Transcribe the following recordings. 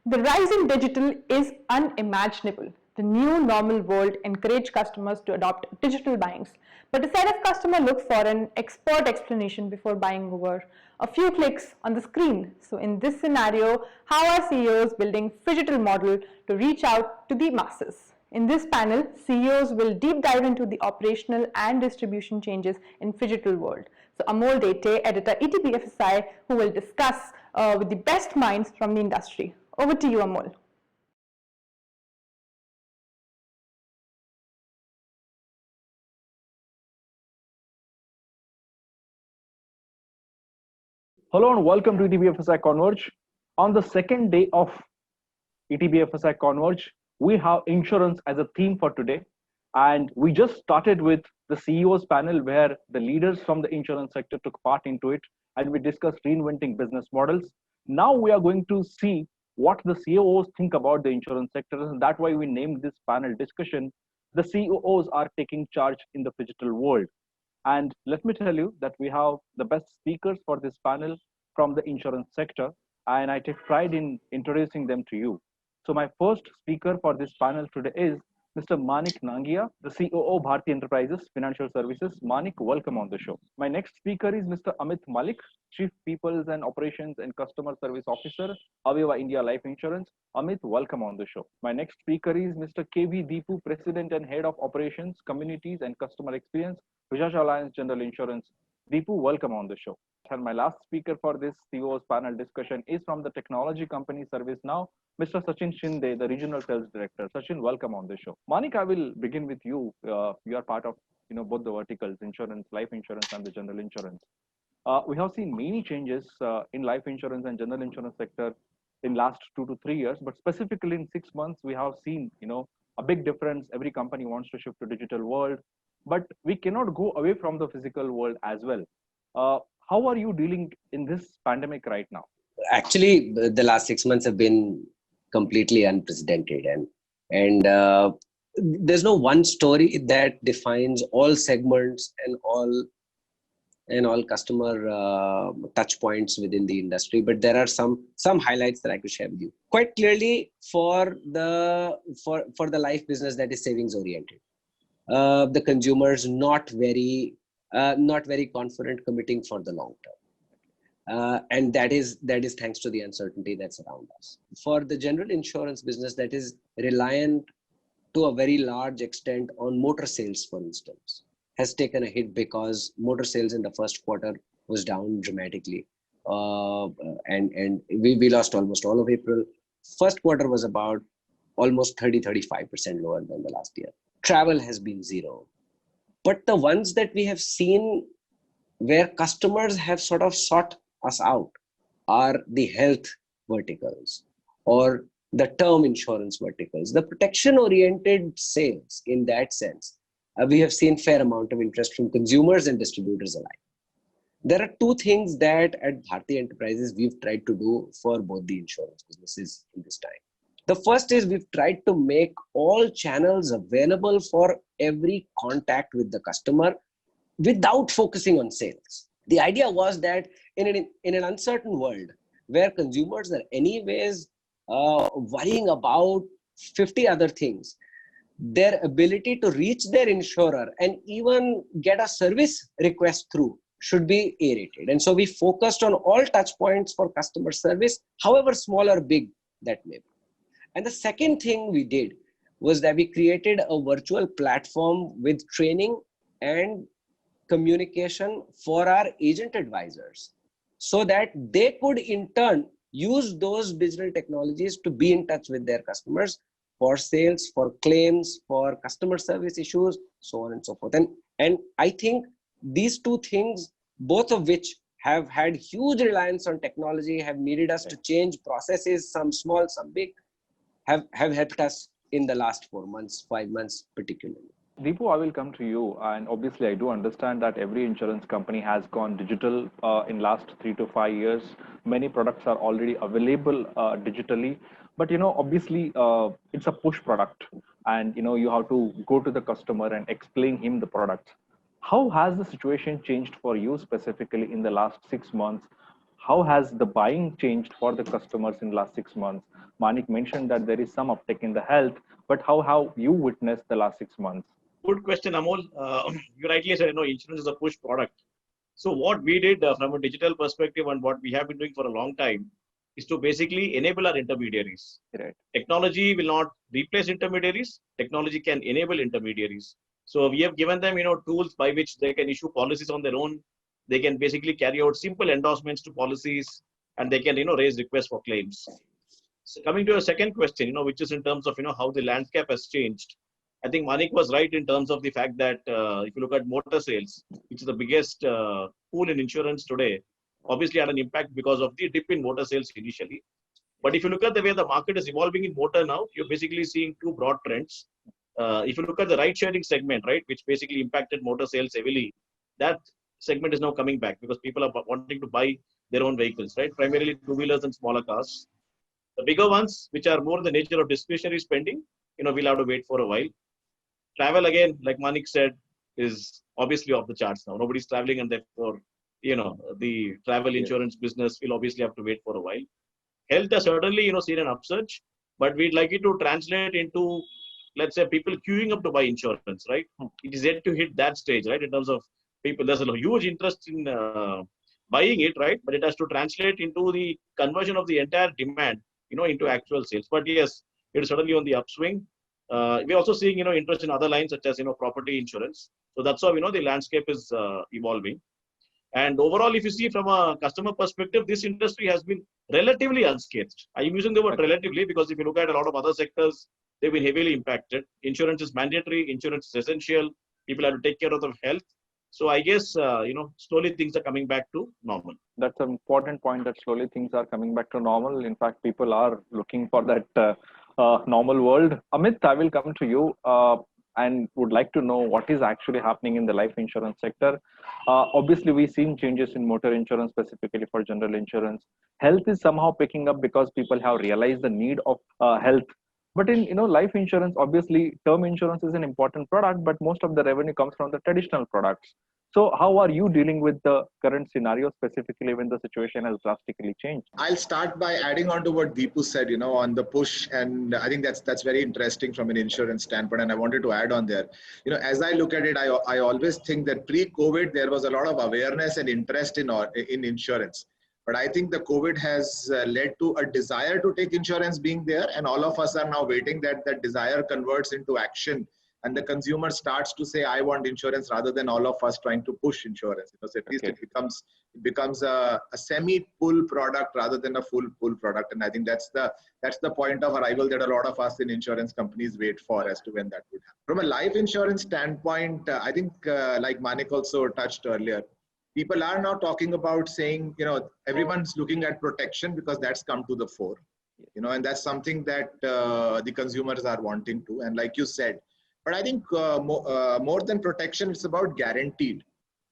The rise in digital is unimaginable. The new normal world encourages customers to adopt digital buyings, but a set of customers look for an expert explanation before buying over a few clicks on the screen. So in this scenario, how are CEOs building phygital model to reach out to the masses? In this panel, CEOs will deep dive into the operational and distribution changes in phygital world. So Amol Dete, editor ETBFSI, who will discuss with the best minds from the industry. Over to you, Amol. Hello and welcome to ETBFSI Converge. On the second day of ETBFSI Converge, we have insurance as a theme for today. And we just started with the CEOs panel where the leaders from the insurance sector took part into it and we discussed reinventing business models. Now we are going to see what the CEOs think about the insurance sector, and that's why we named this panel discussion. The CEOs are taking charge in the digital world. And let me tell you that we have the best speakers for this panel from the insurance sector, and I take pride in introducing them to you. So my first speaker for this panel today is Mr. Manik Nangia, the COO Bharti Enterprises Financial Services. Manik, welcome on the show. My next speaker is Mr. Amit Malik, Chief Peoples and Operations and Customer Service Officer, Aviva India Life Insurance. Amit, welcome on the show. My next speaker is Mr. KV Deepu, President and Head of Operations, Communities and Customer Experience, Bajaj Allianz General Insurance. Deepu, welcome on the show. And my last speaker for this CEO's panel discussion is from the technology company ServiceNow, Mr. Sachin Shinde, the Regional Sales Director. Sachin, welcome on the show. Manik, I will begin with you. You are part of both the verticals, insurance, life insurance, and the general insurance. We have seen many changes in life insurance and general insurance sector in last 2 to 3 years, but specifically in 6 months, we have seen a big difference. Every company wants to shift to digital world, but we cannot go away from the physical world as well. How are you dealing in this pandemic right now? Actually, the last 6 months have been completely unprecedented, and there's no one story that defines all segments and all customer touch points within the industry. But there are some highlights that I could share with you. Quite clearly, for the life business that is savings oriented, the consumers not very confident committing for the long term. And that is thanks to the uncertainty that's around us. For the general insurance business that is reliant to a very large extent on motor sales, for instance, has taken a hit because motor sales in the first quarter was down dramatically. And we lost almost all of April. First quarter was about almost 30-35% lower than the last year. Travel has been zero. But the ones that we have seen where customers have sort of sought us out are the health verticals or the term insurance verticals, the protection oriented sales. In that sense, we have seen fair amount of interest from consumers and distributors alike. There are two things that at Bharti Enterprises we've tried to do for both the insurance businesses in this time. The first is we've tried to make all channels available for every contact with the customer without focusing on sales. The idea was that in an uncertain world where consumers are anyways worrying about 50 other things, their ability to reach their insurer and even get a service request through should be aerated. And so we focused on all touch points for customer service, however small or big that may be. And the second thing we did was that we created a virtual platform with training and communication for our agent advisors so that they could in turn use those digital technologies to be in touch with their customers for sales, for claims, for customer service issues, so on and so forth. And I think these two things, both of which have had huge reliance on technology, have needed us to change processes, some small, some big, have helped us in the last 4 months, 5 months particularly. Deepu, I will come to you, and obviously I do understand that every insurance company has gone digital in last 3 to 5 years. Many products are already available digitally, but obviously it's a push product, and you have to go to the customer and explain him the product. How has the situation changed for you specifically in the last 6 months? how has the buying changed for the customers in last 6 months? Manik mentioned that there is some uptick in the health, but how have you witnessed the last 6 months? Good question, Amol. You rightly said, insurance is a push product. So what we did from a digital perspective and what we have been doing for a long time is to basically enable our intermediaries. Right. Technology will not replace intermediaries. Technology can enable intermediaries. So we have given them, tools by which they can issue policies on their own. They can basically carry out simple endorsements to policies, and they can, raise requests for claims. So coming to a second question, which is in terms of, how the landscape has changed. I think Manik was right in terms of the fact that if you look at motor sales, which is the biggest pool in insurance today, obviously had an impact because of the dip in motor sales initially. But if you look at the way the market is evolving in motor now, you're basically seeing two broad trends. If you look at the ride-sharing segment, right, which basically impacted motor sales heavily, that segment is now coming back because people are wanting to buy their own vehicles, right? Primarily two-wheelers and smaller cars. The bigger ones, which are more the nature of discretionary spending, we'll have to wait for a while. Travel, again, like Manik said, is obviously off the charts now. Nobody's traveling, and therefore, the travel insurance business will obviously have to wait for a while. Health has certainly, seen an upsurge, but we'd like it to translate into, let's say, people queuing up to buy insurance, right? It is yet to hit that stage, right? In terms of people, there's a huge interest in buying it, right? But it has to translate into the conversion of the entire demand, into actual sales. But yes, it is certainly on the upswing. We're also seeing, interest in other lines such as, property insurance. So that's how, the landscape is evolving. And overall, if you see from a customer perspective, this industry has been relatively unscathed. I'm using the word relatively because if you look at a lot of other sectors, they've been heavily impacted. Insurance is mandatory. Insurance is essential. People have to take care of their health. So I guess, slowly things are coming back to normal. That's an important point, that slowly things are coming back to normal. In fact, people are looking for that normal world. Amit, I will come to you and would like to know what is actually happening in the life insurance sector. Obviously, we've seen changes in motor insurance, specifically for general insurance. Health is somehow picking up because people have realized the need of health. But in life insurance, obviously, term insurance is an important product, but most of the revenue comes from the traditional products. So how are you dealing with the current scenario, specifically when the situation has drastically changed? I'll start by adding on to what Deepu said, on the push. And I think that's very interesting from an insurance standpoint. And I wanted to add on there, as I look at it, I always think that pre-COVID, there was a lot of awareness and interest in insurance. But I think the COVID has led to a desire to take insurance being there. And all of us are now waiting that that desire converts into action. And the consumer starts to say, I want insurance, rather than all of us trying to push insurance. Because at least it becomes a semi-pull product rather than a full pull product. And I think that's the point of arrival that a lot of us in insurance companies wait for as to when that would happen. From a life insurance standpoint, I think like Manik also touched earlier, people are now talking about saying, everyone's looking at protection because that's come to the fore. And that's something that the consumers are wanting to. And like you said, but I think more than protection, it's about guaranteed.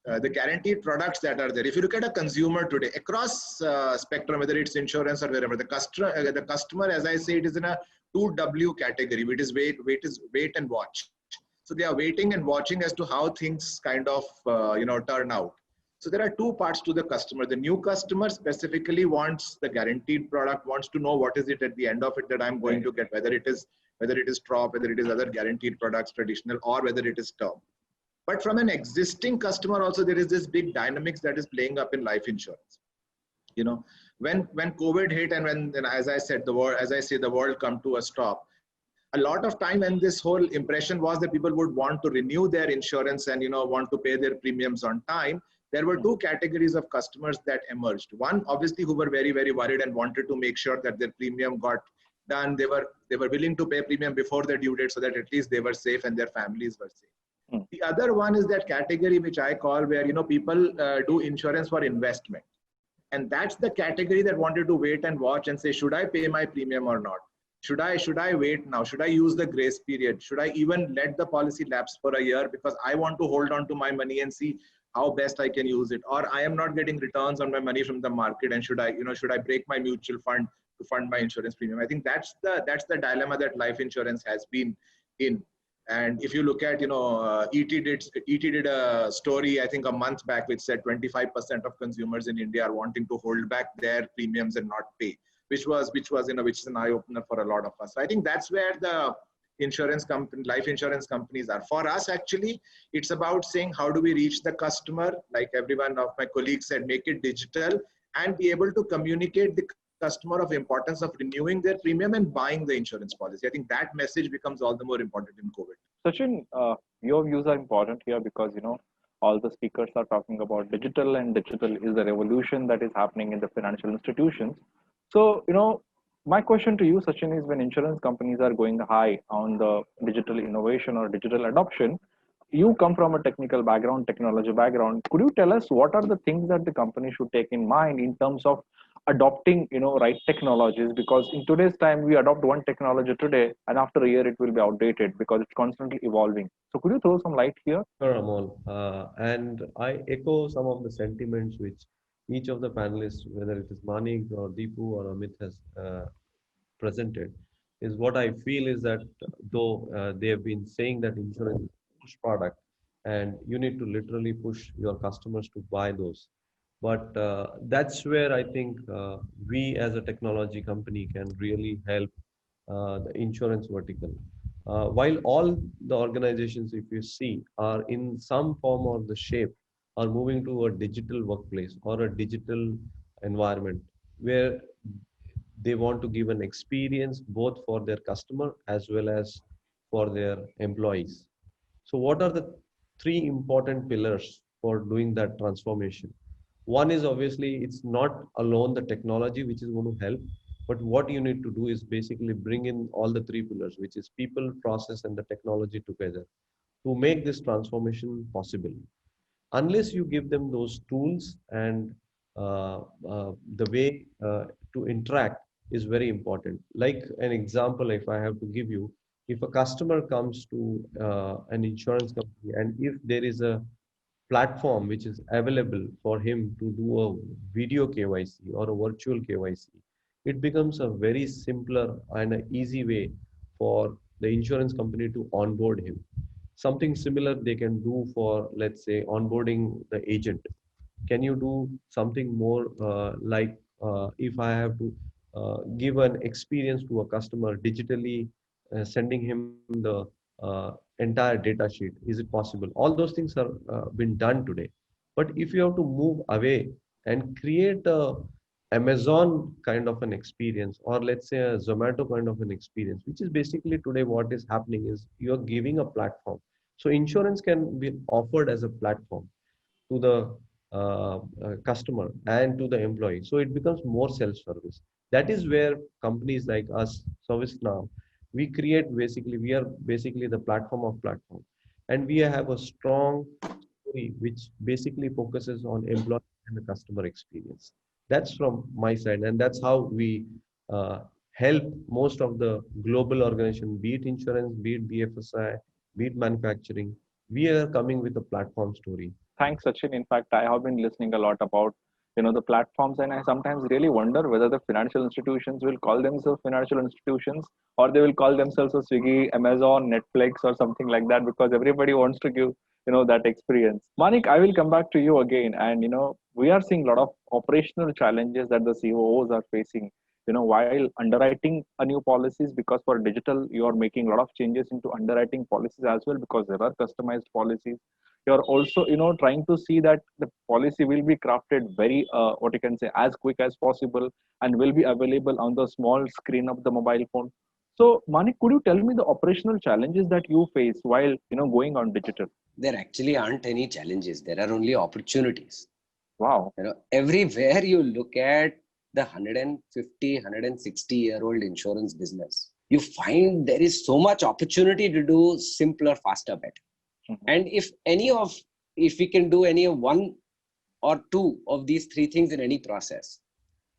The guaranteed products that are there. If you look at a consumer today, across spectrum, whether it's insurance or wherever, the customer, as I say, it is in a 2W category, which is wait and watch. So they are waiting and watching as to how things kind of turn out. So there are two parts to the customer. The new customer specifically wants the guaranteed product, wants to know what is it at the end of it that I'm going to get, whether it is Trop, whether it is other guaranteed products, traditional, or whether it is term. But from an existing customer also, there is this big dynamics that is playing up in life insurance. When COVID hit and when, as I said, the world come to a stop, a lot of time when this whole impression was that people would want to renew their insurance and, want to pay their premiums on time, there were two categories of customers that emerged. One, obviously, who were very, very worried and wanted to make sure that their premium got done. They were willing to pay premium before the due date so that at least they were safe and their families were safe. The other one is that category which I call where, people do insurance for investment. And that's the category that wanted to wait and watch and say, should I pay my premium or not? Should I wait now? Should I use the grace period? Should I even let the policy lapse for a year because I want to hold on to my money and see how best I can use it? Or I am not getting returns on my money from the market, and should I break my mutual fund to fund my insurance premium? I think that's the dilemma that life insurance has been in. And if you look at, ET did a story, I think a month back, which said 25% of consumers in India are wanting to hold back their premiums and not pay, which is an eye opener for a lot of us. So I think that's where the life insurance companies are. For us, actually, it's about saying, how do we reach the customer? Like every one of my colleagues said, make it digital and be able to communicate the customer of importance of renewing their premium and buying the insurance policy. I think that message becomes all the more important in COVID. Sachin, your views are important here because all the speakers are talking about digital, and digital is the revolution that is happening in the financial institutions. So my question to you, Sachin, is when insurance companies are going high on the digital innovation or digital adoption, you come from a technical background, technology background. Could you tell us what are the things that the company should take in mind in terms of adopting right technologies? Because in today's time we adopt one technology today and after a year it will be outdated because it's constantly evolving. So could you throw some light here? Sure, Amol. And I echo some of the sentiments which each of the panelists, whether it is Manik or Deepu or Amit, has presented. Is what I feel is that though they have been saying that insurance is a push product and you need to literally push your customers to buy those. But that's where I think we as a technology company can really help the insurance vertical. While all the organizations, if you see, are in some form or the shape, are moving to a digital workplace or a digital environment where they want to give an experience both for their customer as well as for their employees. So what are the three important pillars for doing that transformation? One is obviously it's not alone the technology which is going to help, but what you need to do is basically bring in all the three pillars, which is people, process, and the technology together to make this transformation possible. Unless you give them those tools and the way to interact is very important. Like an example, if I have to give you, if a customer comes to an insurance company and if there is a platform which is available for him to do a video KYC or a virtual KYC, it becomes a very simpler and an easy way for the insurance company to onboard him. Something similar they can do for, let's say, onboarding the agent. Can you do something more if I have to give an experience to a customer digitally, sending him the entire data sheet? Is it possible? All those things are been done today. But if you have to move away and create a Amazon kind of an experience, or let's say a Zomato kind of an experience, which is basically today what is happening is you're giving a platform. So insurance can be offered as a platform to the customer and to the employee. So it becomes more self-service. That is where companies like us, ServiceNow, we are basically the platform of platform. And we have a strong story which basically focuses on employee and the customer experience. That's from my side. And that's how we help most of the global organization, be it insurance, be it BFSI, be it manufacturing. We are coming with a platform story. Thanks, Sachin. In fact, I have been listening a lot about the platforms, and I sometimes really wonder whether the financial institutions will call themselves financial institutions or they will call themselves a Swiggy, Amazon, Netflix, or something like that, because everybody wants to give that experience. Manik, I will come back to you again, and we are seeing a lot of operational challenges that the COOs are facing. While underwriting a new policies, because for digital you are making a lot of changes into underwriting policies as well, because there are customized policies. You're also trying to see that the policy will be crafted very what you can say as quick as possible and will be available on the small screen of the mobile phone. So Manik, could you tell me the operational challenges that you face while going on digital? There actually aren't any challenges. There are only opportunities. Wow. Everywhere you look at the 150, 160-year-old insurance business, you find there is so much opportunity to do simpler, faster, better. Mm-hmm. And if we can do any of one or two of these three things in any process,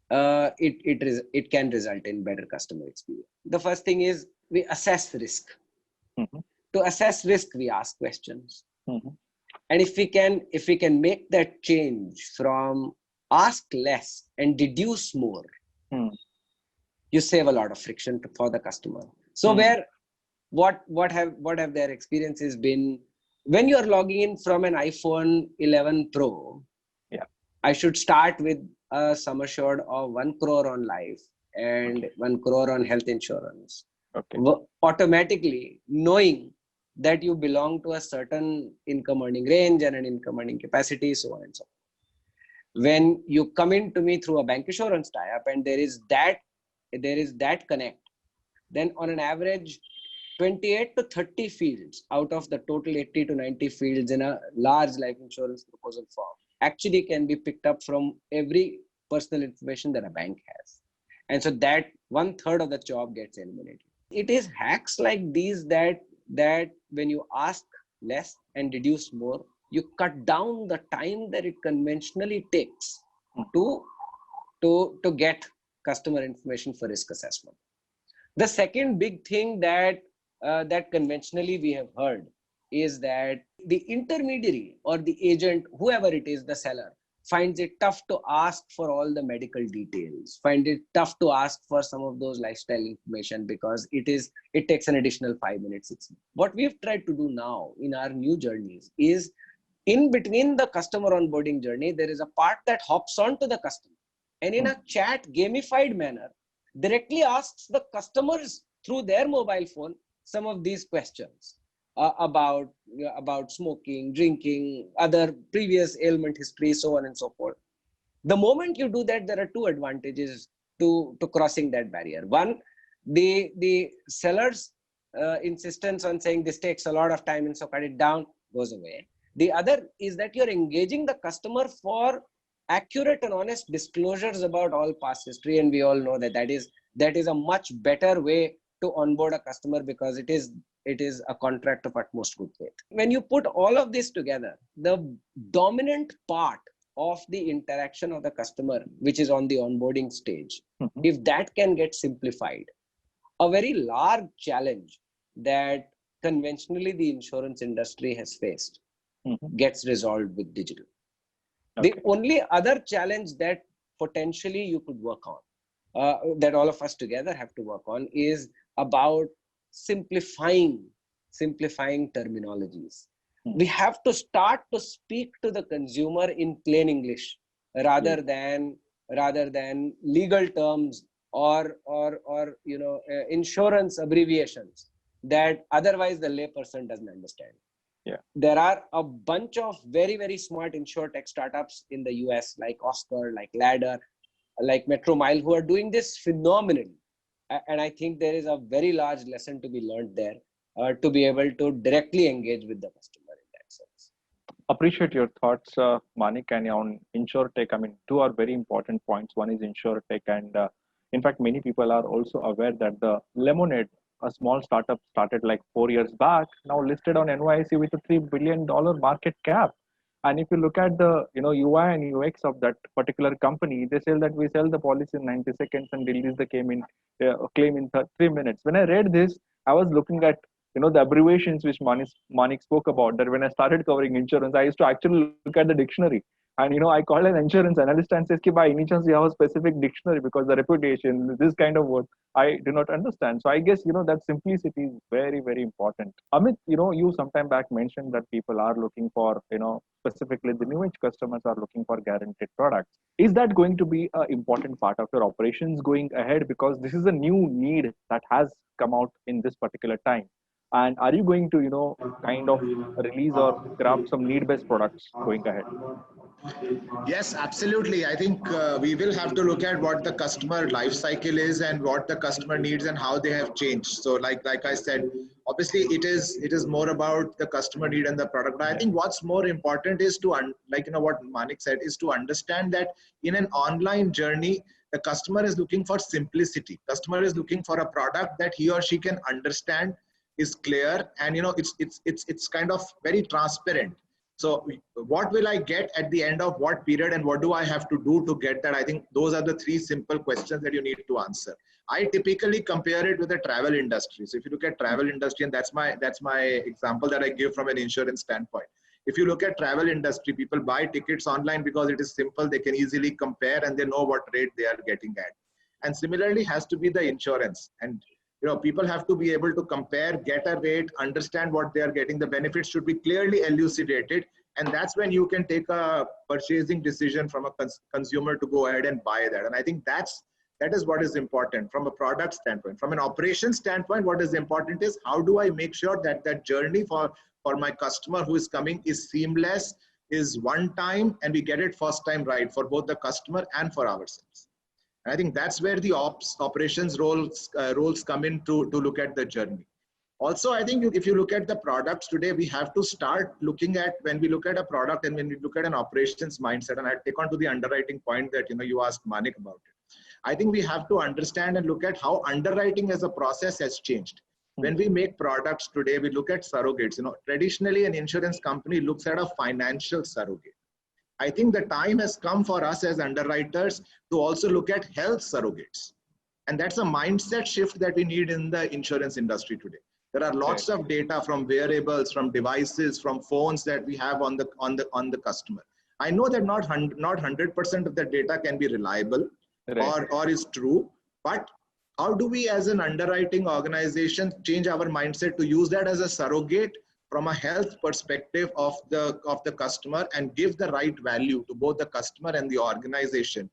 it can result in better customer experience. The first thing is we assess risk. Mm-hmm. To assess risk, we ask questions. Mm-hmm. And if we can make that change from ask less and deduce more, you save a lot of friction for the customer. So where what have their experiences been when you are logging in from an iPhone 11 Pro? Yeah. I should start with a sum assured of 1 crore on life and 1 crore on health insurance. Okay. Automatically knowing that you belong to a certain income earning range and an income earning capacity, so on and so on. When you come in to me through a bank insurance tie-up and there is that connect, then on an average 28 to 30 fields out of the total 80 to 90 fields in a large life insurance proposal form actually can be picked up from every personal information that a bank has. And so that 1/3 of the job gets eliminated. It is hacks like these that when you ask less and deduce more, you cut down the time that it conventionally takes to get customer information for risk assessment. The second big thing that conventionally we have heard is that the intermediary or the agent, whoever it is, the seller, finds it tough to ask for all the medical details, find it tough to ask for some of those lifestyle information because it takes an additional 5 minutes. What we've tried to do now in our new journeys is in between the customer onboarding journey, there is a part that hops on to the customer and in a chat gamified manner directly asks the customers through their mobile phone some of these questions about smoking, drinking, other previous ailment history, so on and so forth. The moment you do that, there are two advantages to crossing that barrier. One, the seller's insistence on saying this takes a lot of time and so cut it down goes away. The other is that you're engaging the customer for accurate and honest disclosures about all past history, and we all know that is a much better way to onboard a customer because it is a contract of utmost good faith. When you put all of this together, the dominant part of the interaction of the customer, which is on the onboarding stage, if that can get simplified, a very large challenge that conventionally the insurance industry has faced gets resolved with digital. Okay. The only other challenge that potentially you could work on, that all of us together have to work on, is about simplifying terminologies. We have to start to speak to the consumer in plain English rather than legal terms or insurance abbreviations that otherwise the layperson doesn't understand. Yeah. There are a bunch of very, very smart insurtech startups in the US like Oscar, like Ladder, like Metromile, who are doing this phenomenally. And I think there is a very large lesson to be learned there to be able to directly engage with the customer in that sense. Appreciate your thoughts, Manik, and on InsurTech. I mean, two are very important points. One is InsurTech, and in fact, many people are also aware that the Lemonade, a small startup, started like 4 years back, now listed on NYSE with a $3 billion market cap. And if you look at the UI and UX of that particular company, they say that we sell the policy in 90 seconds and release the claim in 3 minutes. When I read this, I was looking at the abbreviations which Manik spoke about. That when I started covering insurance, I used to actually look at the dictionary. And I called an insurance analyst and says, by any chance you have a specific dictionary, because the reputation, this kind of word, I do not understand. So I guess, that simplicity is very, very important. Amit, you sometime back mentioned that people are looking for, specifically the new age customers are looking for guaranteed products. Is that going to be an important part of your operations going ahead? Because this is a new need that has come out in this particular time. And are you going to, kind of release or grab some need-based products going ahead? Yes, absolutely. I think we will have to look at what the customer life cycle is and what the customer needs and how they have changed. So like I said, obviously it is more about the customer need and the product. But I think what's more important is to, what Manik said, is to understand that in an online journey, the customer is looking for simplicity. Customer is looking for a product that he or she can understand, is clear, and it's kind of very transparent. So what will I get at the end of what period, and what do I have to do to get that? I think those are the three simple questions that you need to answer. I typically compare it with the travel industry. So if you look at travel industry, and that's my example that I give from an insurance standpoint. If you look at travel industry, people buy tickets online because it is simple. They can easily compare and they know what rate they are getting at. And similarly has to be the insurance. And People have to be able to compare, get a rate, understand what they are getting. The benefits should be clearly elucidated. And that's when you can take a purchasing decision from a consumer to go ahead and buy that. And I think that is what is important from a product standpoint. From an operation standpoint, what is important is how do I make sure that that journey for my customer who is coming is seamless, is one time, and we get it first time right for both the customer and for ourselves. And I think that's where the operations roles come in to look at the journey. Also, I think if you look at the products today, we have to start looking at, when we look at a product and when we look at an operations mindset, and I take on to the underwriting point that you asked Manik about it. I think we have to understand and look at how underwriting as a process has changed. When we make products today, we look at surrogates. Traditionally, an insurance company looks at a financial surrogate. I think the time has come for us as underwriters to also look at health surrogates. And that's a mindset shift that we need in the insurance industry today. There are lots of data from wearables, from devices, from phones that we have on the customer. I know that not 100% of the data can be reliable or is true, but how do we as an underwriting organization change our mindset to use that as a surrogate from a health perspective of the customer and give the right value to both the customer and the organization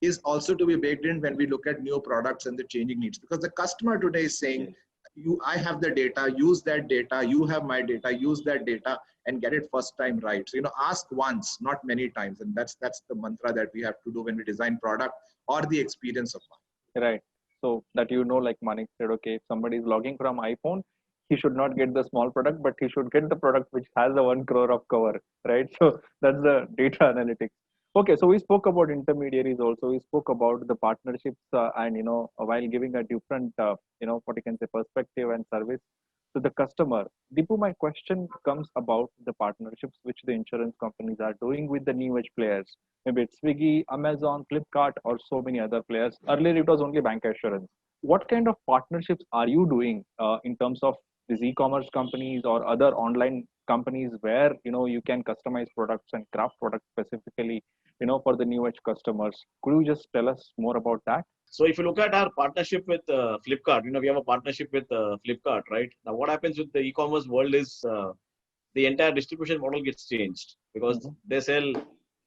is also to be baked in when we look at new products and the changing needs. Because the customer today is saying, I have the data, use that data, you have my data, use that data and get it first time right. So, ask once, not many times. And that's the mantra that we have to do when we design product or the experience of one. Right. So that like Manik said, okay, if somebody is logging from iPhone, he should not get the small product, but he should get the product which has the 1 crore of cover, right? So that's the data analytics. Okay, so we spoke about intermediaries also. We spoke about the partnerships and, while giving a different, what you can say, perspective and service to the customer. Deepu, my question comes about the partnerships which the insurance companies are doing with the new age players. Maybe it's Swiggy, Amazon, Flipkart, or so many other players. Earlier, it was only bank assurance. What kind of partnerships are you doing in terms of these e-commerce companies or other online companies where, you can customize products and craft products specifically, for the new age customers? Could you just tell us more about that? So if you look at our partnership with Flipkart, we have a partnership with Flipkart, right? Now, what happens with the e-commerce world is the entire distribution model gets changed because they sell,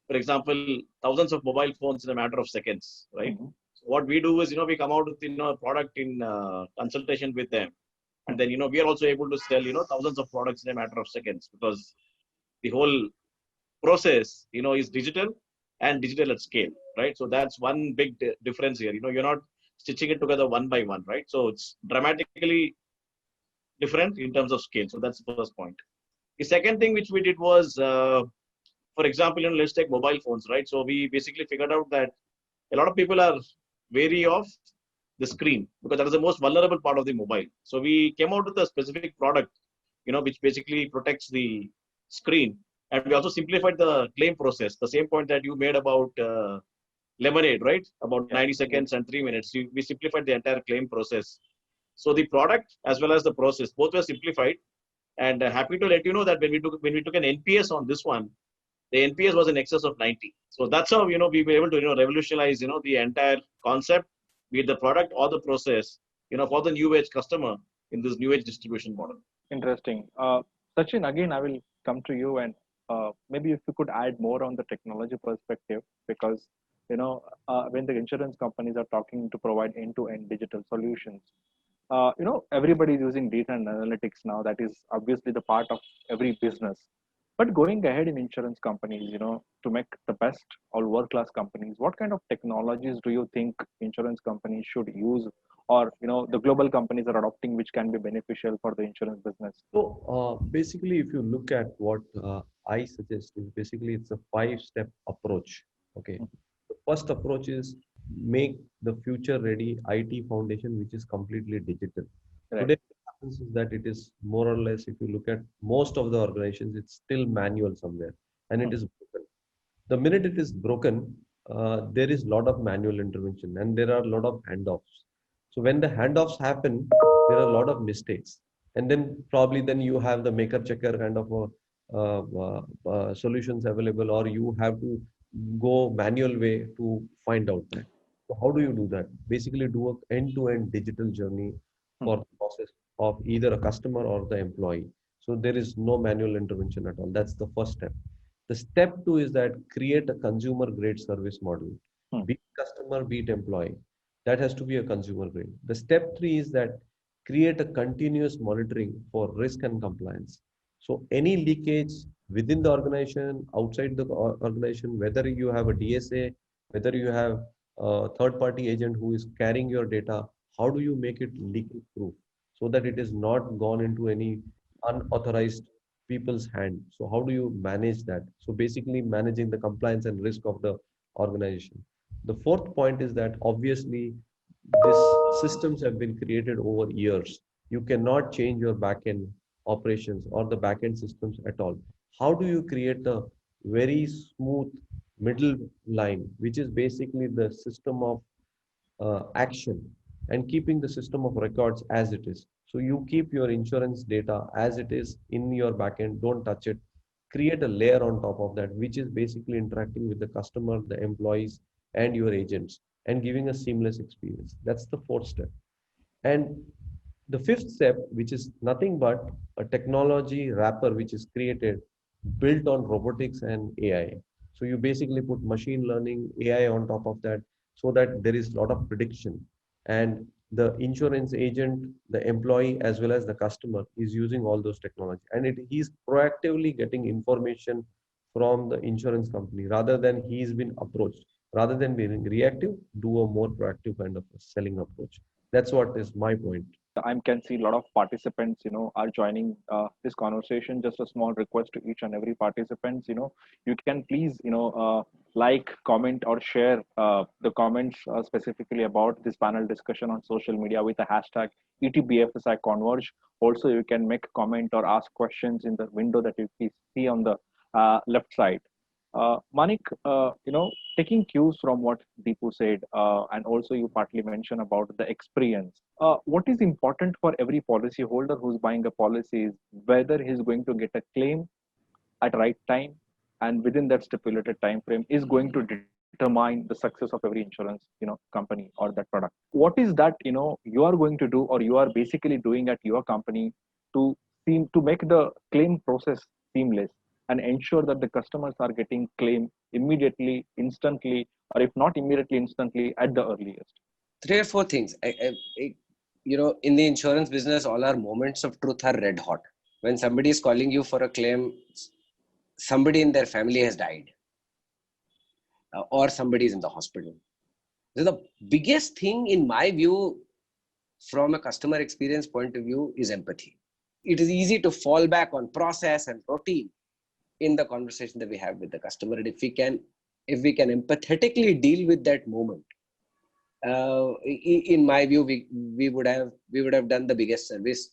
for example, thousands of mobile phones in a matter of seconds, right? So what we do is, we come out with, a product in consultation with them. And then, we are also able to sell, thousands of products in a matter of seconds because the whole process, is digital and digital at scale, right? So that's one big difference here. You're not stitching it together one by one, right? So it's dramatically different in terms of scale. So that's the first point. The second thing which we did was, for example, let's take mobile phones, right? So we basically figured out that a lot of people are wary of the screen because that is the most vulnerable part of the mobile. So we came out with a specific product, which basically protects the screen. And we also simplified the claim process, the same point that you made about Lemonade, right? About 90 seconds and 3 minutes. We simplified the entire claim process. So the product as well as the process, both were simplified. And happy to let you know that when we took an NPS on this one, the NPS was in excess of 90. So that's how, we were able to, revolutionize, the entire concept, be it the product or the process, for the new age customer in this new age distribution model. Interesting. Sachin, again, I will come to you and maybe if you could add more on the technology perspective, because, when the insurance companies are talking to provide end-to-end digital solutions, everybody is using data and analytics now. That is obviously the part of every business. But going ahead in insurance companies, to make the best or world-class companies, what kind of technologies do you think insurance companies should use or, the global companies are adopting, which can be beneficial for the insurance business? So basically, if you look at what I suggest is basically it's a 5-step approach. Okay. The first approach is make the future ready IT foundation, which is completely digital. Right. Today, what happens is that it is more or less, if you look at most of the organizations, it's still manual somewhere and it is broken. The minute it is broken, there is a lot of manual intervention and there are a lot of handoffs. So when the handoffs happen, there are a lot of mistakes. And then probably then you have the maker checker kind of solutions available, or you have to go manual way to find out that. So how do you do that? Basically do an end-to-end digital journey for the process of either a customer or the employee. So there is no manual intervention at all. That's the first step. The step two is that create a consumer grade service model. Hmm. Be it customer, be it employee. That has to be a consumer grade. The step three is that create a continuous monitoring for risk and compliance. So any leakage within the organization, outside the organization, whether you have a DSA, whether you have a third party agent who is carrying your data, how do you make it leakage proof so that it is not gone into any unauthorized people's hand? So how do you manage that? So basically managing the compliance and risk of the organization. The fourth point is that obviously these systems have been created over years. You cannot change your backend operations or the backend systems at all. How do you create a very smooth middle line, which is basically the system of action and keeping the system of records as it is. So you keep your insurance data as it is in your backend, don't touch it. Create a layer on top of that, which is basically interacting with the customer, the employees, and your agents, and giving a seamless experience. That's the fourth step. And the fifth step, which is nothing but a technology wrapper which is created, built on robotics and AI. So you basically put machine learning, AI on top of that, so that there is a lot of prediction. And the insurance agent, the employee, as well as the customer is using all those technology. And he's proactively getting information from the insurance company rather than he's been approached. Rather than being reactive, do a more proactive kind of selling approach. That's what is my point. I can see a lot of participants, are joining this conversation. Just a small request to each and every participants, you can please, like, comment or share the comments specifically about this panel discussion on social media with the hashtag ETBFSI Converge. Also, you can make comment or ask questions in the window that you see on the left side. Manik, taking cues from what Deepu said, and also you partly mentioned about the experience. What is important for every policyholder who's buying a policy is whether he's going to get a claim at right time and within that stipulated time frame is going to determine the success of every insurance company or that product. What is that you are going to do or you are basically doing at your company to make the claim process seamless and ensure that the customers are getting claim immediately, instantly, or if not immediately, instantly at the earliest? Three or four things. In the insurance business, all our moments of truth are red hot. When somebody is calling you for a claim, somebody in their family has died, or somebody is in the hospital. So the biggest thing, in my view, from a customer experience point of view, is empathy. It is easy to fall back on process and routine in the conversation that we have with the customer. And if we can empathetically deal with that moment, in my view, we would have done the biggest service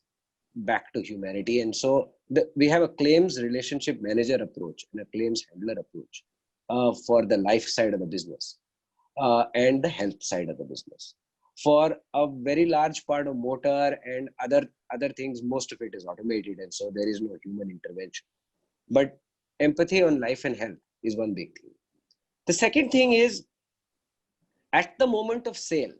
back to humanity. And so we have a claims relationship manager approach and a claims handler approach for the life side of the business and the health side of the business. For a very large part of motor and other things, most of it is automated, and so there is no human intervention. But empathy on life and health is one big thing. The second thing is, at the moment of sale,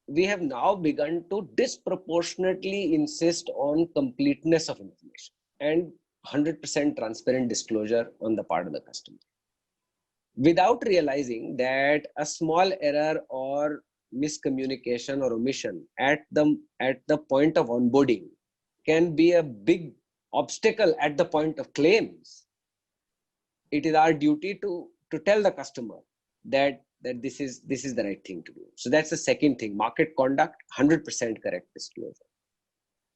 we have now begun to disproportionately insist on completeness of information and 100% transparent disclosure on the part of the customer, without realizing that a small error or miscommunication or omission at the point of onboarding can be a big obstacle at the point of claims. It is our duty to tell the customer that this is the right thing to do. So that's the second thing: market conduct, 100% correct disclosure.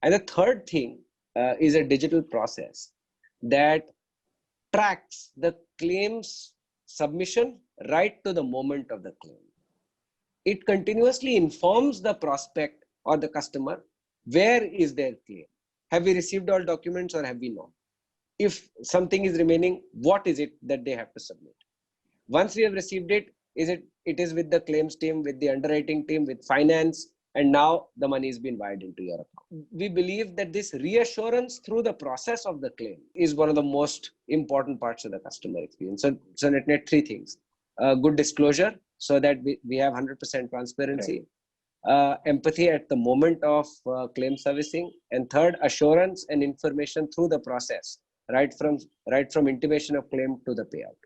And the third thing is a digital process that tracks the claims submission right to the moment of the claim. It continuously informs the prospect or the customer, where is their claim? Have we received all documents or have we not? If something is remaining, what is it that they have to submit? Once we have received it, it is with the claims team, with the underwriting team, with finance, and now the money has been wired into your account. We believe that this reassurance through the process of the claim is one of the most important parts of the customer experience. So net three things: good disclosure, so that we have 100% transparency. Okay. empathy at the moment of claim servicing, and third, assurance and information through the process, right from intimation of claim to the payout.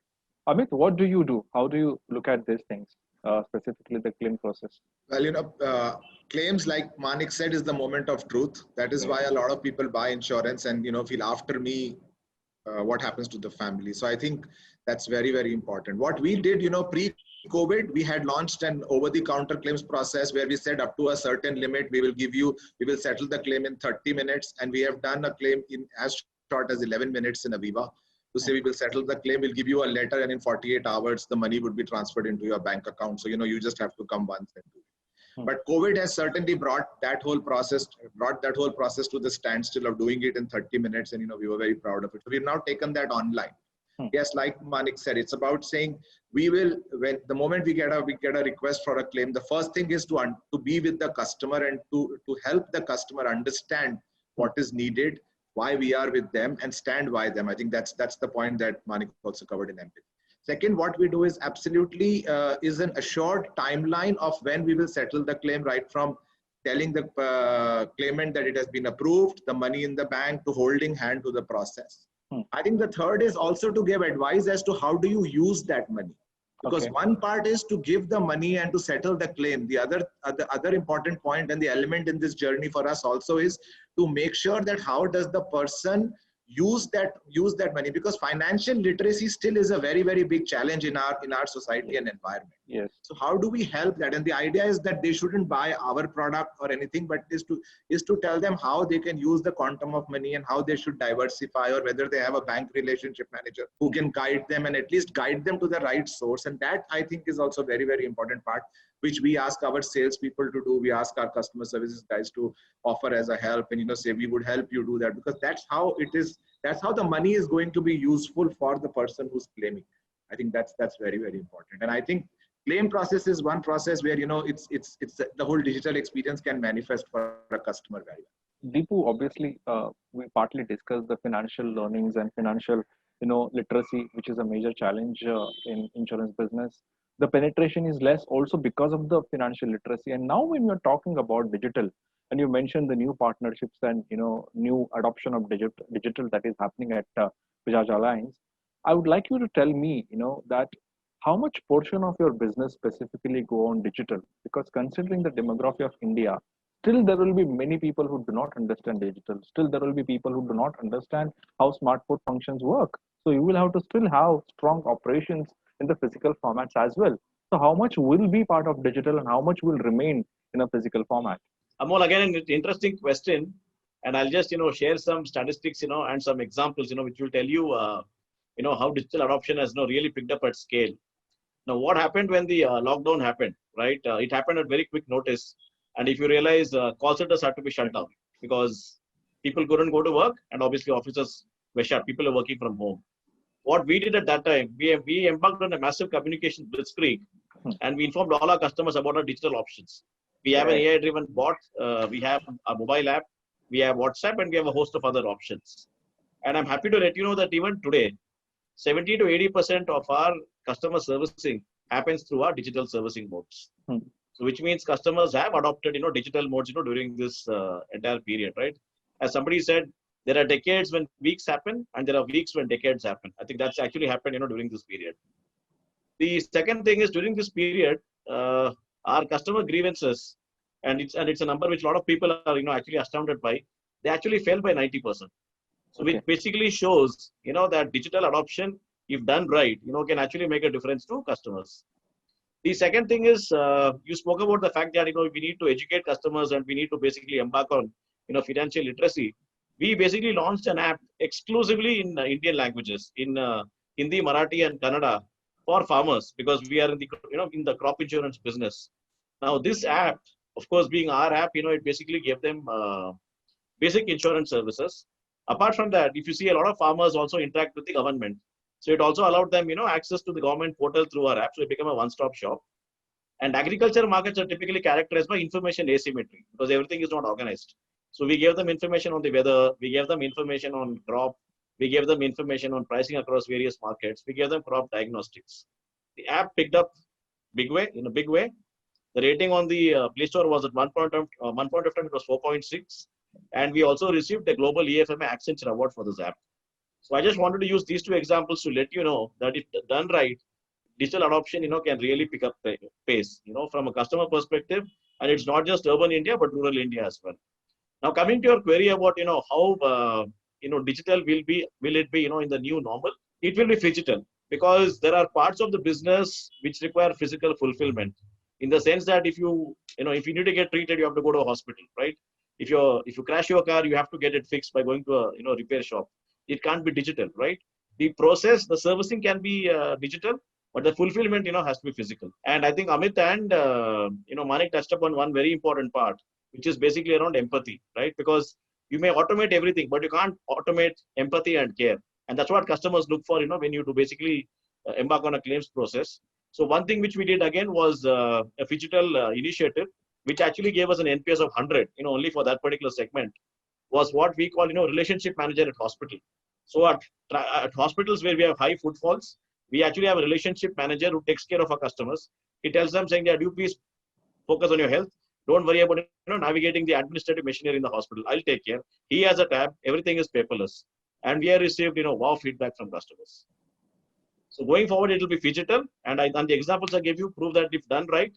Amit, what do you do? How do you look at these things, specifically the claim process? Well, claims, like Manik said, is the moment of truth. That is why a lot of people buy insurance and, feel after me, what happens to the family. So I think that's very, very important. What we did, pre-COVID, we had launched an over-the-counter claims process where we said up to a certain limit, we will settle the claim in 30 minutes. And we have done a claim in as short as 11 minutes in Aviva. To say we will settle the claim, we'll give you a letter, and in 48 hours, the money would be transferred into your bank account. So, you just have to come once and do it. But COVID has certainly brought that whole process to the standstill of doing it in 30 minutes. And, we were very proud of it. So we've now taken that online. Yes, like Manik said, it's about saying when the moment we get a request for a claim, the first thing is to be with the customer and to help the customer understand what is needed, why we are with them, and stand by them. I think that's the point that Manik also covered in empathy. Second, what we do is absolutely is an assured timeline of when we will settle the claim, right from telling the claimant that it has been approved, the money in the bank, to holding hand to the process. I think the third is also to give advice as to how do you use that money. Because one part is to give the money and to settle the claim. The other important point and the element in this journey for us also is to make sure that how does the person use that money, because financial literacy still is a very, very big challenge in our society and environment. Yes. So how do we help that? And the idea is that they shouldn't buy our product or anything, but is to tell them how they can use the quantum of money and how they should diversify, or whether they have a bank relationship manager who can guide them and at least guide them to the right source. And that, I think, is also very, very important part, which we ask our salespeople to do. We ask our customer services guys to offer as a help, and say we would help you do that, because that's how it is. That's how the money is going to be useful for the person who's claiming. I think that's very, very important. And I think claim process is one process where it's the whole digital experience can manifest for a customer very well. Deepu, obviously, we partly discussed the financial learnings and financial, literacy, which is a major challenge in insurance business. The penetration is less also because of the financial literacy. And now when you're talking about digital, and you mentioned the new partnerships and, new adoption of digital that is happening at Bajaj Allianz, I would like you to tell me, that how much portion of your business specifically go on digital? Because considering the demography of India, still there will be many people who do not understand digital. Still there will be people who do not understand how smartphone functions work. So you will have to still have strong operations in the physical formats as well. So how much will be part of digital and how much will remain in a physical format? Amol, again, an interesting question. And I'll just, share some statistics, and some examples, which will tell you, how digital adoption has really picked up at scale. Now, what happened when the lockdown happened, right? It happened at very quick notice. And if you realize, call centers had to be shut down because people couldn't go to work, and obviously offices were shut. People are working from home. What we did at that time, we embarked on a massive communication blitzkrieg, and we informed all our customers about our digital options. We have an AI-driven bot, we have a mobile app, we have WhatsApp, and we have a host of other options. And I'm happy to let you know that even today, 70 to 80% of our customer servicing happens through our digital servicing modes. So which means customers have adopted, digital modes, during this entire period, right? As somebody said, there are decades when weeks happen, and there are weeks when decades happen. I think that's actually happened, during this period. The second thing is, during this period, our customer grievances, and it's a number which a lot of people are, actually astounded by. They actually fell by 90%. So which basically shows, that digital adoption, if done right, can actually make a difference to customers. The second thing is, you spoke about the fact that, we need to educate customers and we need to basically embark on, financial literacy. We basically launched an app exclusively in Indian languages, in Hindi, Marathi, and Kannada for farmers, because we are in the, in the crop insurance business. Now, this app, of course, being our app, it basically gave them basic insurance services. Apart from that, if you see, a lot of farmers also interact with the government. So it also allowed them, access to the government portal through our app. So it became a one-stop shop. And agriculture markets are typically characterized by information asymmetry because everything is not organized. So we gave them information on the weather. We gave them information on crop. We gave them information on pricing across various markets. We gave them crop diagnostics. The app picked up in a big way. The rating on the Play Store was at one point of time, it was 4.6. And we also received the Global EFMA Accenture Award for this app. So I just wanted to use these two examples to let you know that if done right, digital adoption, can really pick up pace, from a customer perspective. And it's not just urban India, but rural India as well. Now, coming to your query about, how, digital will it be, in the new normal? It will be digital because there are parts of the business which require physical fulfillment in the sense that if you need to get treated, you have to go to a hospital, right? If you crash your car, you have to get it fixed by going to a, repair shop. It can't be digital, right? The process, the servicing can be digital, but the fulfillment, has to be physical. And I think Amit and, Manik touched upon one very important part, which is basically around empathy, right? Because you may automate everything, but you can't automate empathy and care. And that's what customers look for, when you do basically embark on a claims process. So one thing which we did again was a digital initiative, which actually gave us an NPS of 100, only for that particular segment, was what we call, relationship manager at hospital. So at hospitals where we have high footfalls, we actually have a relationship manager who takes care of our customers. He tells them saying that you please focus on your health. Don't worry about navigating the administrative machinery in the hospital. I'll take care. He has a tab. Everything is paperless. And we have received, wow feedback from customers. So going forward, it will be digital. And the examples I gave you prove that if done right,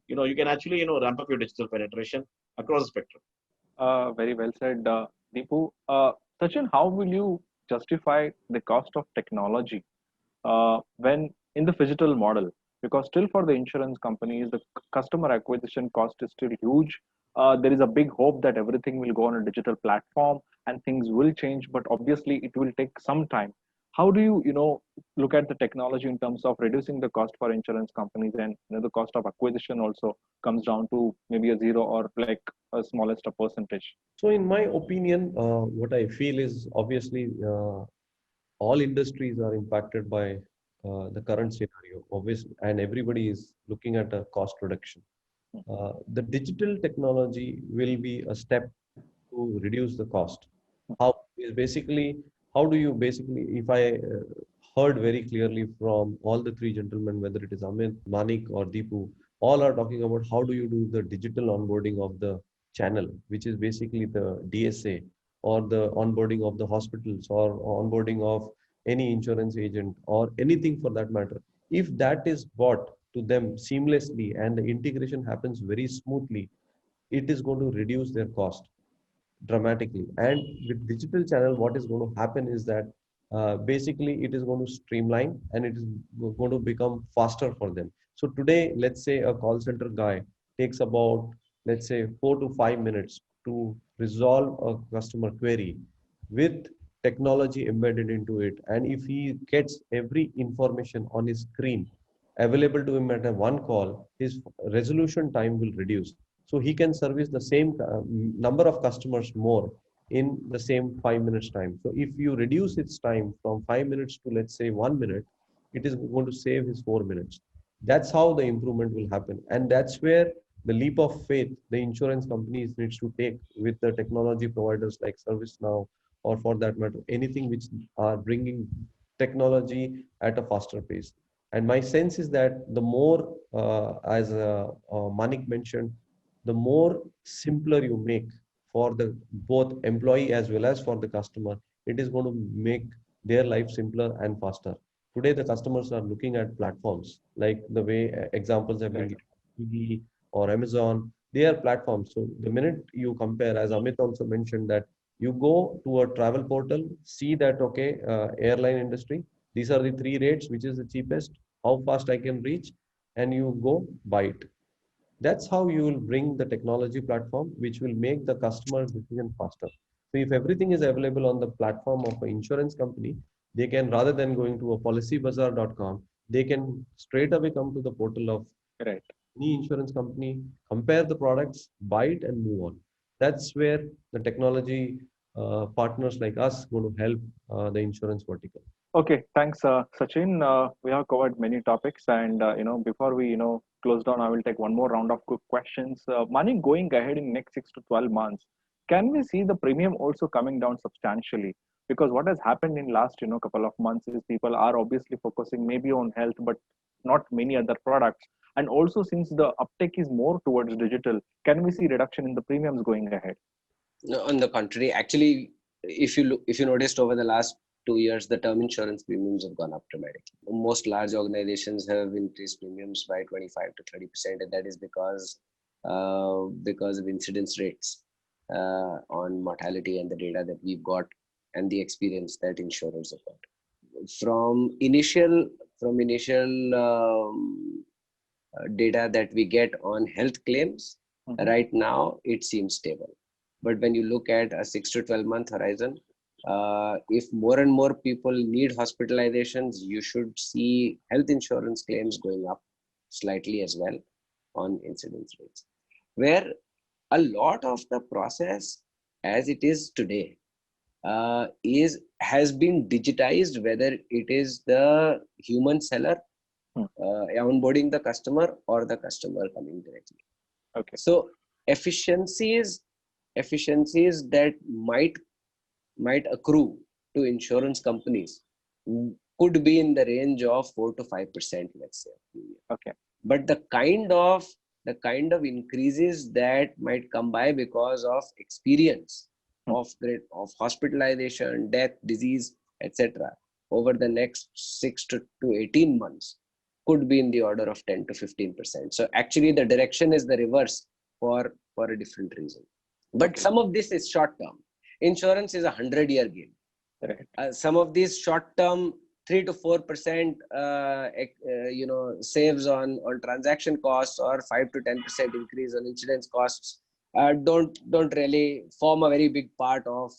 you can actually, ramp up your digital penetration across the spectrum. Very well said, Deepu. Sachin, how will you justify the cost of technology when in the phygital model? Because still for the insurance companies, the customer acquisition cost is still huge. There is a big hope that everything will go on a digital platform and things will change, but obviously it will take some time. How do you, look at the technology in terms of reducing the cost for insurance companies, and the cost of acquisition also comes down to maybe a zero or like a smallest a percentage? So in my opinion, what I feel is obviously all industries are impacted by the current scenario, obviously, and everybody is looking at a cost reduction. The digital technology will be a step to reduce the cost. How do you basically, if I heard very clearly from all the three gentlemen, whether it is Amit, Manik, or Deepu, all are talking about how do you do the digital onboarding of the channel, which is basically the DSA, or the onboarding of the hospitals, or onboarding of any insurance agent, or anything for that matter. If that is brought to them seamlessly and the integration happens very smoothly, it is going to reduce their cost dramatically. And with digital channel, what is going to happen is that basically it is going to streamline and it is going to become faster for them. So today, let's say a call center guy takes about, let's say, 4 to 5 minutes to resolve a customer query with technology embedded into it. And if he gets every information on his screen available to him at a one call, his resolution time will reduce. So he can service the same number of customers more in the same 5 minutes time. So if you reduce its time from 5 minutes to, let's say, 1 minute, it is going to save his 4 minutes. That's how the improvement will happen. And that's where the leap of faith the insurance companies needs to take with the technology providers like ServiceNow, or for that matter, anything which are bringing technology at a faster pace. And my sense is that the more, as Manik mentioned, the more simpler you make for the both employee as well as for the customer, it is going to make their life simpler and faster. Today, the customers are looking at platforms like the way examples have been given, Swiggy or Amazon. They are platforms. So the minute you compare, as Amit also mentioned, that you go to a travel portal, see that, okay, airline industry, these are the three rates, which is the cheapest, how fast I can reach, and you go buy it. That's how you will bring the technology platform, which will make the customer decision faster. So if everything is available on the platform of an insurance company, they can, rather than going to a policybazaar.com, they can straight away come to the portal of Right. any insurance company, compare the products, buy it, and move on. That's where the technology partners like us going to help the insurance vertical. Okay, thanks, Sachin. We have covered many topics, and before we close down, I will take one more round of quick questions. Money going ahead in next 6 to 12 months, can we see the premium also coming down substantially? Because what has happened in last couple of months is people are obviously focusing maybe on health, but not many other products. And also, since the uptake is more towards digital, can we see reduction in the premiums going ahead? No, on the contrary, actually, if you noticed over the last 2 years, the term insurance premiums have gone up dramatically. Most large organizations have increased premiums by 25 to 30%, and that is because of incidence rates on mortality and the data that we've got and the experience that insurers have got. From initial data that we get on health claims, right now it seems stable. But when you look at a 6 to 12 month horizon, if more and more people need hospitalizations, you should see health insurance claims going up slightly as well on incidence rates. Where a lot of the process as it is today has been digitized, whether it is the human seller onboarding the customer or the customer coming directly. Okay. So efficiencies that might accrue to insurance companies could be in the range of 4 to 5%, let's say. Okay. But the kind of increases that might come by because of experience of hospitalization, death, disease, etc., over the next 6 to 18 months could be in the order of 10 to 15%. So actually the direction is the reverse for a different reason. But some of this is short term. Insurance is a 100-year game. Right. Some of these short term 3 to 4% saves on transaction costs, or 5 to 10% increase on insurance costs don't really form a very big part of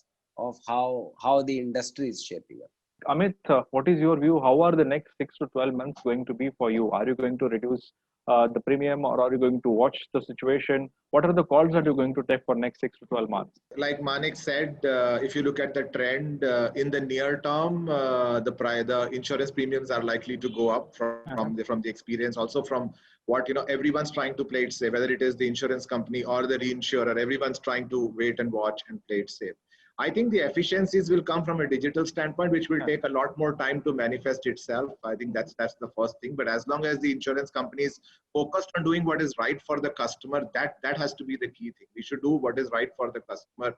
how the industry is shaping up. Amit, what is your view? How are the next 6 to 12 months going to be for you? Are you going to reduce the premium, or are you going to watch the situation? What are the calls that you're going to take for next 6 to 12 months? Like Manik said, if you look at the trend in the near term, the insurance premiums are likely to go up from the experience, also from what everyone's trying to play it safe, whether it is the insurance company or the reinsurer. Everyone's trying to wait and watch and play it safe. I think the efficiencies will come from a digital standpoint, which will take a lot more time to manifest itself. I think that's the first thing. But as long as the insurance companies focused on doing what is right for the customer, that has to be the key thing. We should do what is right for the customer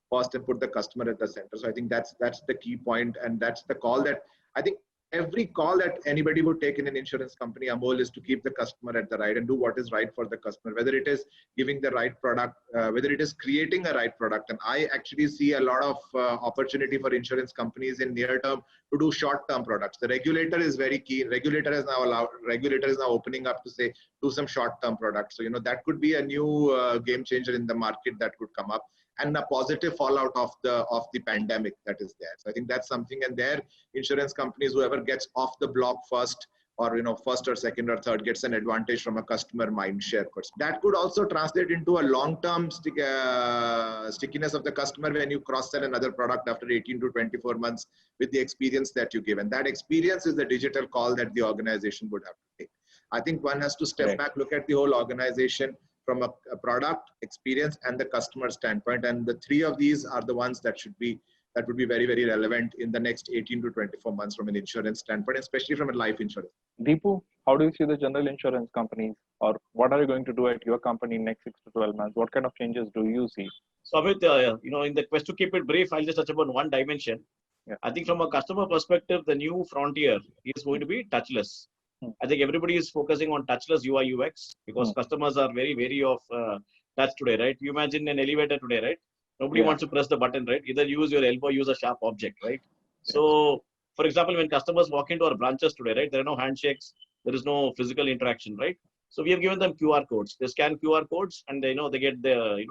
first and put the customer at the center. So I think that's the key point, and that's the call that I think every call that anybody would take in an insurance company, Amol, is to keep the customer at the right and do what is right for the customer, whether it is giving the right product, whether it is creating a right product. And I actually see a lot of opportunity for insurance companies in near term to do short term products. The regulator is very keen. Regulator is now opening up to say, do some short term products. So, that could be a new game changer in the market that could come up, and a positive fallout of the pandemic that is there. So I think that's something, and their insurance companies, whoever gets off the block first, or first or second or third, gets an advantage from a customer mind share perspective. That could also translate into a long-term stickiness of the customer when you cross-sell another product after 18 to 24 months with the experience that you give. And that experience is the digital call that the organization would have to take. I think one has to step back, look at the whole organization from a product, experience, and the customer standpoint. And the three of these are the ones that would be very, very relevant in the next 18 to 24 months from an insurance standpoint, especially from a life insurance. Deepu, how do you see the general insurance companies, or what are you going to do at your company next 6 to 12 months? What kind of changes do you see? So, Amit, in the quest to keep it brief, I'll just touch upon one dimension. Yeah. I think from a customer perspective, the new frontier is going to be touchless. I think everybody is focusing on touchless UI UX because customers are very wary of touch today, right? You imagine an elevator today, right? Nobody wants to press the button, right? Either use your elbow, use a sharp object, right? So, for example, when customers walk into our branches today, right, there are no handshakes, there is no physical interaction, right? So we have given them QR codes. They scan QR codes, and they get the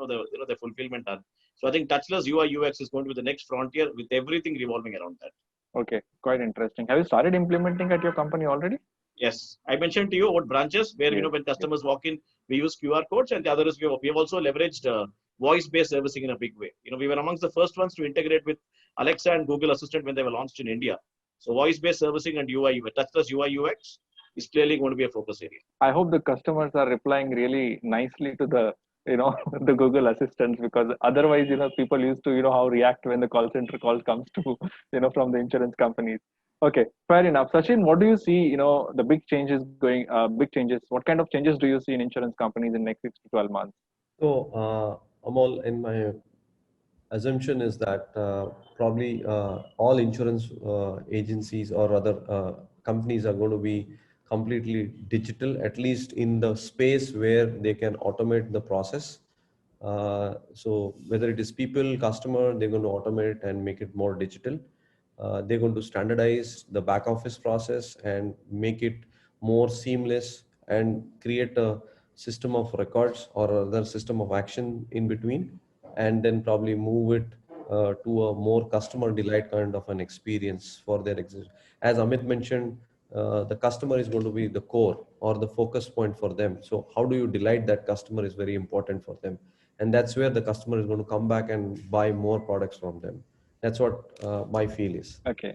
fulfillment done. So I think touchless UI UX is going to be the next frontier, with everything revolving around that. Okay, quite interesting. Have you started implementing at your company already? Yes, I mentioned to you about branches where when customers walk in, we use QR codes, and the other is we have also leveraged voice-based servicing in a big way. We were amongst the first ones to integrate with Alexa and Google Assistant when they were launched in India. So voice-based servicing and touchless UI UX is clearly going to be a focus area. I hope the customers are replying really nicely to the the Google Assistants, because otherwise people used to how react when the call center call comes to from the insurance companies. Okay, fair enough. Sachin, what do you see? The big changes going. Big changes. What kind of changes do you see in insurance companies in next 6 to 12 months? So, Amol, in my assumption is that probably all insurance agencies or other companies are going to be completely digital, at least in the space where they can automate the process. So whether it is people, customer, they're going to automate and make it more digital. They're going to standardize the back office process and make it more seamless and create a system of records or other system of action in between, and then probably move it to a more customer delight kind of an experience for their exist. As Amit mentioned, the customer is going to be the core or the focus point for them. So how do you delight that customer is very important for them, and that's where the customer is going to come back and buy more products from them. That's what my feel is. Okay.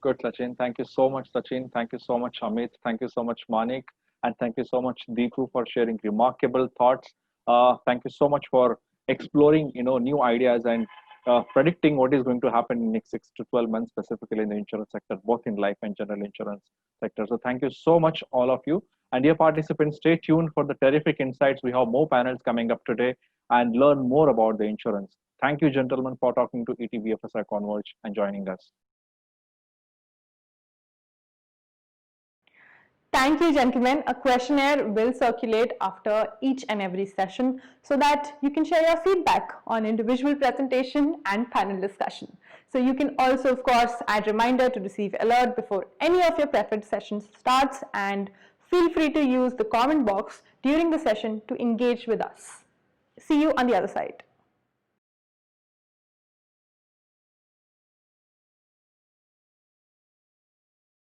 Good, Sachin. Thank you so much, Sachin. Thank you so much, Amit. Thank you so much, Manik. And thank you so much, Deepu, for sharing remarkable thoughts. Thank you so much for exploring, new ideas and predicting what is going to happen in next 6 to 12 months, specifically in the insurance sector, both in life and general insurance sector. So thank you so much, all of you. And dear participants, stay tuned for the terrific insights. We have more panels coming up today and learn more about the insurance. Thank you, gentlemen, for talking to ETBFSI Converge and joining us. Thank you, gentlemen. A questionnaire will circulate after each and every session so that you can share your feedback on individual presentation and panel discussion. So you can also, of course, add reminder to receive alert before any of your preferred sessions starts, and feel free to use the comment box during the session to engage with us. See you on the other side.